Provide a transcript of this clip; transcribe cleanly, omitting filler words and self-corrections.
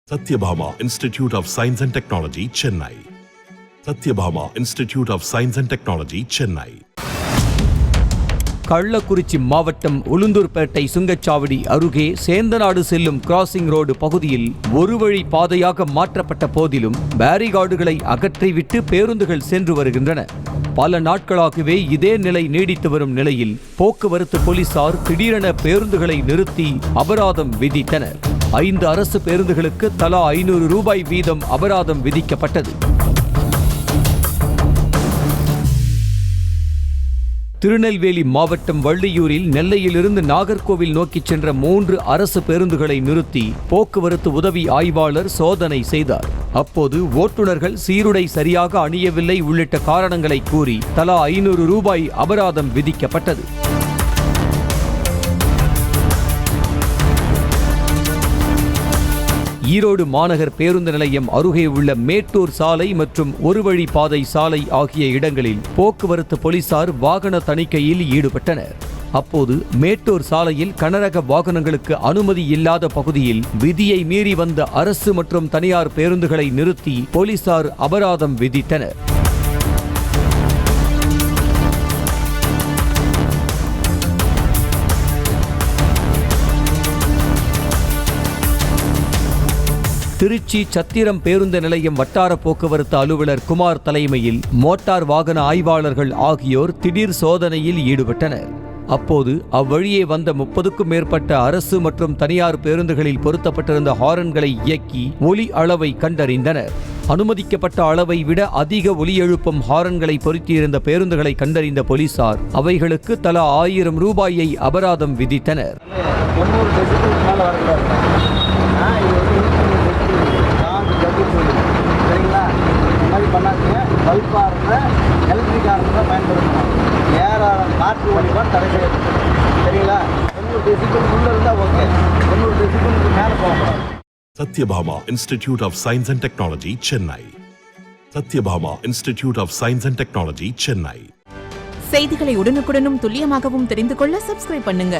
Satyabhama Institute of Science and Technology, Chennai. Satyabhama Institute of Science and Technology, Chennai. Kallakurichi மாவட்டம் உளுந்தூர்பேட்டை சுங்கச்சாவடி அருகே சேந்தநாடு செல்லும் crossing road பகுதியில் ஒரு வழி பாதையாக மாற்றப்பட்ட போதிலும் பேரிகார்டுகளை அகற்றிவிட்டு பேருந்துகள் சென்று வருகின்றன. பல நாட்களாகவே இதே நிலை நீடித்து வரும் நிலையில் போக்குவரத்து போலீசார் திடீரென பேருந்துகளை நிறுத்தி அபராதம் விதித்தனர். 5 அரசு பேருந்துகளுக்கு தலா 500 ரூபாய் வீதம் அபராதம் விதிக்கப்பட்டது. திருநெல்வேலி மாவட்டம் வள்ளியூரில் நெல்லையிலிருந்து நாகர்கோவில் நோக்கி சென்ற 3 அரசு பேருந்துகளை நிறுத்தி போக்குவரத்து உதவி ஆய்வாளர் சோதனை செய்தார். அப்போது ஓட்டுநர்கள் சீருடை சரியாக அணியவில்லை உள்ளிட்ட காரணங்களை கூறி தலா 500 ரூபாய் அபராதம் விதிக்கப்பட்டது. ஈரோடு மாநகர் பேருந்து நிலையம் அருகே உள்ள மேட்டூர் சாலை மற்றும் ஒரு வழி பாதை சாலை ஆகிய இடங்களில் போக்குவரத்து போலீசார் வாகன தணிக்கையில் ஈடுபட்டனர். அப்போது மேட்டூர் சாலையில் கனரக வாகனங்களுக்கு அனுமதி இல்லாத பகுதியில் விதியை மீறி வந்த அரசு மற்றும் தனியார் பேருந்துகளை நிறுத்தி போலீசார் அபராதம் விதித்தனர். திருச்சி சத்திரம் பேருந்து நிலையம் வட்டார போக்குவரத்து அலுவலர் குமார் தலைமையில் மோட்டார் வாகன ஆய்வாளர்கள் ஆகியோர் திடீர் சோதனையில் ஈடுபட்டனர். அப்போது அவ்வழியே வந்த 30க்கும் மேற்பட்ட அரசு மற்றும் தனியார் பேருந்துகளில் பொருத்தப்பட்டிருந்த ஹாரன்களை இயக்கி ஒலி அளவை கண்டறிந்தனர். அனுமதிக்கப்பட்ட அளவை விட அதிக ஒலி எழுப்பும் ஹாரன்களை பொருத்தியிருந்த பேருந்துகளை கண்டறிந்த போலீசார் அவைகளுக்கு தலா 1000 ரூபாயை அபராதம் விதித்தனர். Satyabhama Institute of Science and Technology, Chennai. Satyabhama Institute of Science and Technology, Chennai. செய்திகளை உடனுக்குடனும் துல்லியமாகவும் தெரிந்து கொள்ள சப்ஸ்கிரைப் பண்ணுங்க.